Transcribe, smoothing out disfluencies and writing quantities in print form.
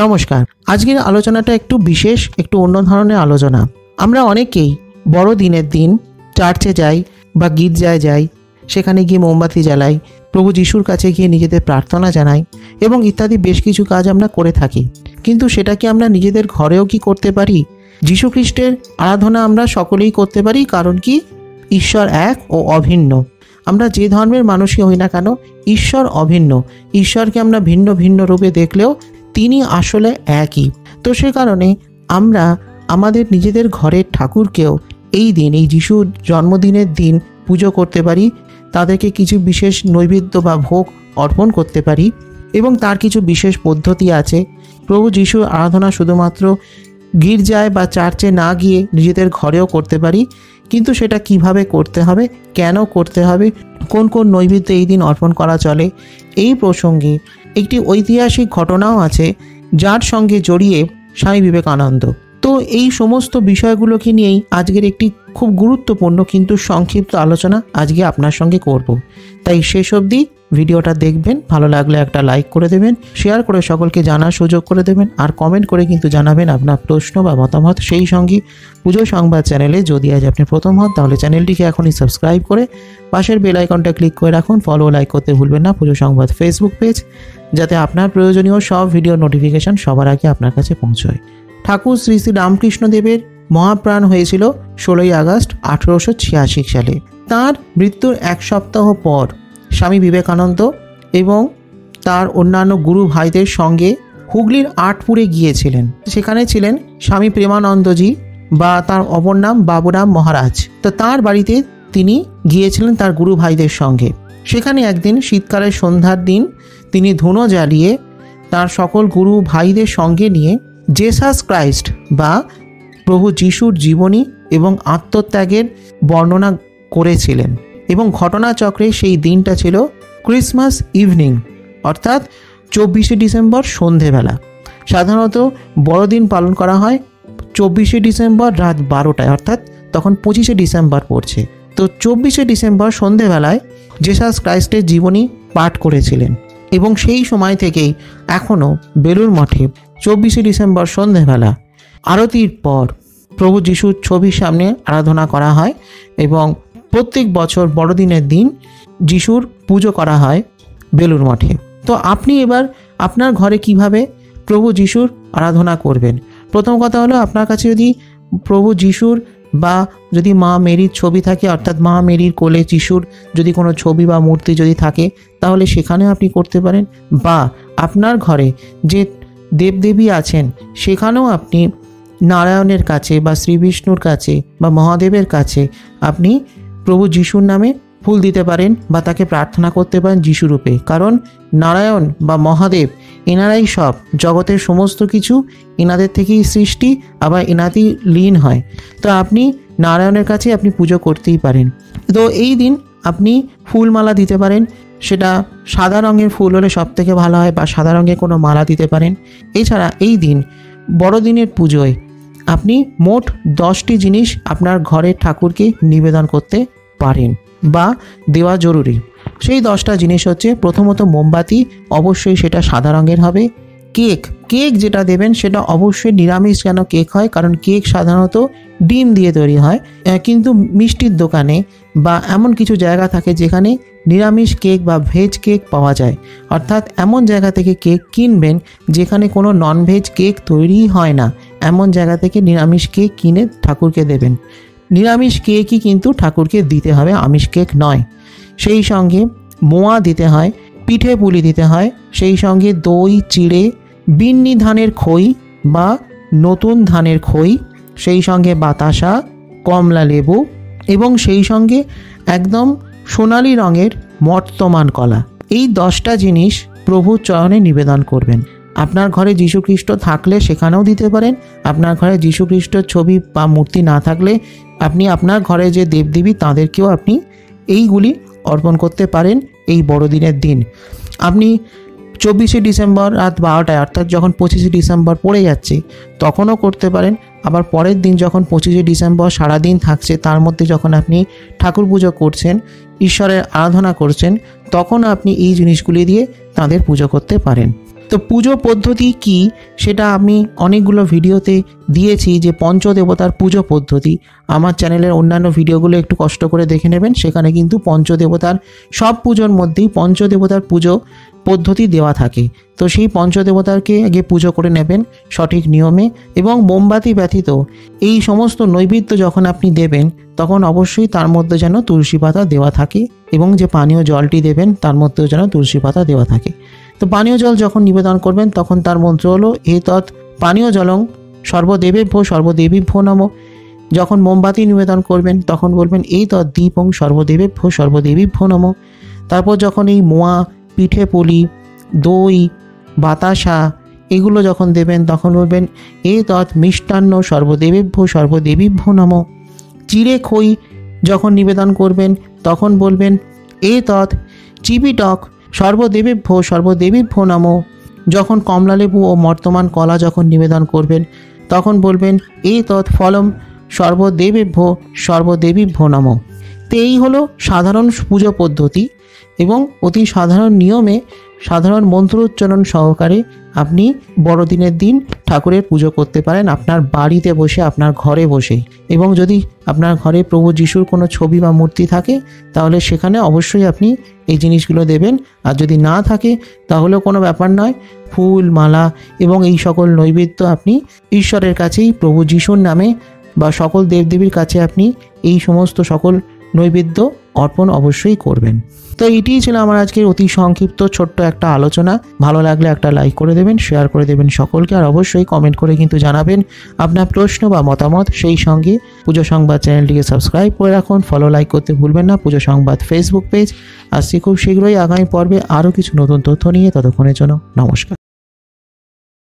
নমস্কার। আজকের আলোচনাটা একটু বিশেষ, একটু অন্য ধরনের আলোচনা। আমরা অনেকেই বড়দিনের দিন চার্চে যাই বা গির্জায় যাই, সেখানে গিয়ে মোমবাতি জ্বালাই, প্রভু যিশুর কাছে গিয়ে নিজেদের প্রার্থনা জানাই এবং ইত্যাদি বেশ কিছু কাজ আমরা করে থাকি। কিন্তু সেটা কি আমরা নিজেদের ঘরেও কি করতে পারি? যিশু খ্রিস্টের আরাধনা আমরা সকলেই করতে পারি, কারণ কি ঈশ্বর এক ও অভিন্ন। আমরা যে ধর্মের মানুষই হই না কেন, ঈশ্বর অভিন্ন। ঈশ্বরকে আমরা ভিন্ন ভিন্ন রূপে দেখলেও তিনি আসলে একই। তো সে কারণে আমরা আমাদের নিজেদের ঘরের ঠাকুরকেও এই দিন, এই যিশুর জন্মদিনের দিন পুজো করতে পারি। তাদেরকে কিছু বিশেষ নৈবেদ্য বা ভোগ অর্পণ করতে পারি এবং তার কিছু বিশেষ পদ্ধতি আছে। প্রভু যিশুর আরাধনা শুধুমাত্র গির্জায় বা চার্চে না গিয়ে নিজেদের ঘরেও করতে পারি। কিন্তু সেটা কিভাবে করতে হবে, কেন করতে হবে, কোন কোন নৈবেদ্য এই দিন অর্পণ করা চলে, এই প্রসঙ্গে একটি ঐতিহাসিক ঘটনাও আছে যার সঙ্গে জড়িয়ে স্বামী বিবেকানন্দ। তো এই সমস্ত বিষয়গুলোকে নিয়েই আজকের একটি খুব গুরুত্বপূর্ণ কিন্তু সংক্ষিপ্ত আলোচনা আজকে আপনার সঙ্গে করব। তাই শেষ অবধি ভিডিওটা দেখবেন, ভালো লাগলে একটা লাইক করে দেবেন, শেয়ার করে সকলকে জানার সুযোগ করে দেবেন, আর কমেন্ট করে কিন্তু জানাবেন আপনার প্রশ্ন বা মতামত। সেই সঙ্গে পুজো সংবাদ চ্যানেলে যদি আজ আপনি প্রথম হন তাহলে চ্যানেলটিকে এখনই সাবস্ক্রাইব করে পাশের বেল আইকনটা ক্লিক করে রাখুন। ফলো লাইক করতে ভুলবেন না পুজো সংবাদ ফেসবুক পেজ, যাতে আপনার প্রয়োজনীয় সব ভিডিও নোটিফিকেশন সবার আগে আপনার কাছে পৌঁছয়। ঠাকুর শ্রী শ্রী রামকৃষ্ণদেবের মহাপ্রাণ হয়েছিল 16ই আগস্ট 1886 সালে। তাঁর মৃত্যুর এক সপ্তাহ পর স্বামী বিবেকানন্দ এবং তার অন্যান্য গুরু ভাইদের সঙ্গে হুগলির আটপুরে গিয়েছিলেন। সেখানে ছিলেন স্বামী প্রেমানন্দজি বা তার অপর নাম বাবুরাম মহারাজ। তো তার বাড়িতে তিনি গিয়েছিলেন তার গুরু ভাইদের সঙ্গে। সেখানে একদিন শীতকালের সন্ধ্যার দিন তিনি ধুনো জ্বালিয়ে তার সকল গুরু ভাইদের সঙ্গে নিয়ে জেসাস ক্রাইস্ট বা প্রভু যিশুর জীবনী এবং আত্মত্যাগের বর্ণনা করেছিলেন। এবং ঘটনাচক্রে সেই দিনটা ছিল ক্রিসমাস ইভিনিং, অর্থাৎ 24শে ডিসেম্বর সন্ধেবেলা। সাধারণত বড়দিন পালন করা হয় 24শে ডিসেম্বর রাত 12টায়, অর্থাৎ তখন 25শে ডিসেম্বর পড়ছে। তো 24শে ডিসেম্বর সন্ধেবেলায় জেসাস ক্রাইস্টের জীবনী পাঠ করেছিলেন এবং সেই সময় থেকেই এখনও বেলুড় মঠে 24শে ডিসেম্বর সন্ধেবেলা আরতির পর প্রভু যিশুর ছবির সামনে আরাধনা করা হয় এবং প্রত্যেক বছর বড়দিনের দিন যিশুর পুজো করা হয় বেলুড় মঠে। তো আপনি এবার আপনার ঘরে কিভাবে প্রভু যিশুর আরাধনা করবেন? প্রথম কথা হলো, আপনার কাছে যদি প্রভু যিশুর বা যদি মা মেরির ছবি থাকে, অর্থাৎ মা মেরির কোলে যিশুর যদি কোনো ছবি বা মূর্তি যদি থাকে, তাহলে সেখানেও আপনি করতে পারেন। বা আপনার ঘরে যে দেবদেবী আছেন সেখানেও আপনি নারায়ণের কাছে বা শ্রী বিষ্ণুর কাছে বা মহাদেবের কাছে আপনি প্রভু যিশুর নামে ফুল দিতে পারেন বা তাকে প্রার্থনা করতে পারেন যিশুরূপে। কারণ নারায়ণ বা মহাদেব এনারাই সব, জগতের সমস্ত কিছু এনাদের থেকেই সৃষ্টি, আবার এনাতেই লীন হয়। তো আপনি নারায়ণের কাছে আপনি পুজো করতেই পারেন। তো এই দিন আপনি ফুলমালা দিতে পারেন, সেটা সাদা রঙের ফুল হলে সব থেকে ভালো হয়, বা সাদা রঙের কোনো মালা দিতে পারেন। এছাড়া এই দিন বড়দিনের পুজোয় আপনি মোট 10টি জিনিস আপনার ঘরের ঠাকুরকে নিবেদন করতে পারেন বা দেওয়া জরুরি। সেই 10টা জিনিস হচ্ছে, প্রথমত মোমবাতি, অবশ্যই সেটা সাদা রঙের হবে। কেক যেটা দেবেন সেটা অবশ্যই নিরামিষ যেন কেক হয়, কারণ কেক সাধারণত ডিম দিয়ে তৈরি হয়। কিন্তু মিষ্টির দোকানে বা এমন কিছু জায়গা থাকে যেখানে নিরামিষ কেক বা ভেজ কেক পাওয়া যায়, অর্থাৎ এমন জায়গা থেকে কেক কিনবেন যেখানে কোনো ননভেজ কেক তৈরি হয় না, এমন জায়গা থেকে নিরামিষ কেক কিনে ঠাকুরকে দেবেন। নিরামিষ কেকই কিন্তু ঠাকুরকে দিতে হবে, আমিষ কেক নয়। সেই সঙ্গে মোয়া দিতে হয়, পিঠে পুলি দিতে হয়, সেই সঙ্গে দই, চিড়ে, বিন্নি ধানের খই বা নতুন ধানের খই, সেই সঙ্গে বাতাসা, কমলা লেবু এবং সেই সঙ্গে একদম সোনালি রঙের মর্তমান কলা। এই 10টা জিনিস প্রভুর চরণে নিবেদন করবেন। আপনার ঘরে যীশুখ্রিস্ট থাকলে সেখানেও দিতে পারেন। আপনার ঘরে যীশুখ্রিস্টর ছবি বা মূর্তি না থাকলে আপনি আপনার ঘরে যে দেবদেবী তাদেরকেও আপনি এইগুলি অর্পণ করতে পারেন এই বড়দিনের দিন। আপনি 24শে ডিসেম্বর রাত 12টায়, অর্থাৎ যখন 25শে ডিসেম্বর পড়ে যাচ্ছে তখনও করতে পারেন। আবার পরের দিন যখন 25শে ডিসেম্বর সারাদিন থাকছে, তার মধ্যে যখন আপনি ঠাকুর পুজো করছেন, ঈশ্বরের আরাধনা করছেন, তখন আপনি এই জিনিসগুলি দিয়ে তাদের পুজো করতে পারেন। তো পুজো পদ্ধতি কি সেটা আমি অনেকগুলো ভিডিওতে দিয়েছি, যে পঞ্চদেবতার পুজো পদ্ধতি। আমার চ্যানেলের অন্যান্য ভিডিওগুলো একটু কষ্ট করে দেখে নেবেন, সেখানে কিন্তু পঞ্চদেবতার সব পুজোর মধ্যেই পঞ্চদেবতার পুজো পদ্ধতি দেওয়া থাকে। তো সেই পঞ্চদেবতাকে আগে পুজো করে নেবেন সঠিক নিয়মে, এবং মোমবাতি ব্যতীত এই সমস্ত নৈবেদ্য যখন আপনি দেবেন তখন অবশ্যই তার মধ্যে যেন তুলসী পাতা দেওয়া থাকে, এবং যে পানীয় জলটি দেবেন তার মধ্যেও যেন তুলসী পাতা দেওয়া থাকে। তো পানীয় জল যখন নিবেদন করবেন তখন তার মন্ত্র হলো এতৎ পানীয় জলং সর্বদেবেভ্যো সর্বদেবীভ্যো নমঃ। যখন মোমবাতি নিবেদন করবেন তখন বলবেন এতৎ দীপং সর্বদেবেভ্যো সর্বদেবীভ্যো নমঃ। তারপর যখন এই মোয়া, পিঠে পুলি, দই, বাতাসা এগুলো যখন দেবেন তখন বলবেন এতৎ মিষ্টান্ন সর্বদেবেভ্যো সর্বদেবীভ্যো নমঃ। চিড়ে খই যখন নিবেদন করবেন তখন বলবেন এতৎ চিবিটক সর্বদেবেভ্যো সর্বদেবীভ্যো নমঃ। যখন কমলালেবু ও বর্তমান কলা যখন নিবেদন করবেন তখন বলবেন এতৎ ফলম সর্বদেবেভ্যো সর্বদেবীভ্যো নমঃ। তো এই হলো সাধারণ পুজো পদ্ধতি, এবং অতি সাধারণ নিয়মে সাধারণ মন্ত্রোচ্চারণ সহকারে আপনি বড়দিনের দিন ঠাকুরের পুজো করতে পারেন আপনার বাড়িতে বসে, আপনার ঘরে বসেই। এবং যদি আপনার ঘরে প্রভু যিশুর কোনো ছবি বা মূর্তি থাকে তাহলে সেখানে অবশ্যই আপনি এই জিনিসগুলো দেবেন। আর যদি না থাকে তাহলেও কোনো ব্যাপার নয়, ফুল, মালা এবং এই সকল নৈবেদ্য আপনি ঈশ্বরের কাছেই প্রভু যিশুর নামে বা সকল দেবদেবীর কাছে আপনি এই সমস্ত সকল নৈবেদ্য অর্পণ অবশ্যই করবেন। তো এটিই ছিল আমার আজকের অতি সংক্ষিপ্ত ছোট্ট একটা আলোচনা। ভালো লাগলে একটা লাইক করে দেবেন, শেয়ার করে দেবেন সকলকে, আর অবশ্যই কমেন্ট করে কিন্তু জানাবেন আপনার প্রশ্ন বা মতামত। সেই সঙ্গে পুজো সংবাদ চ্যানেলটিকে সাবস্ক্রাইব করে রাখুন, ফলো লাইক করতে ভুলবেন না পুজো সংবাদ ফেসবুক পেজ। আসছি খুব শীঘ্রই আগামী পর্বে আরও কিছু নতুন তথ্য নিয়ে, ততক্ষণের জন্য নমস্কার।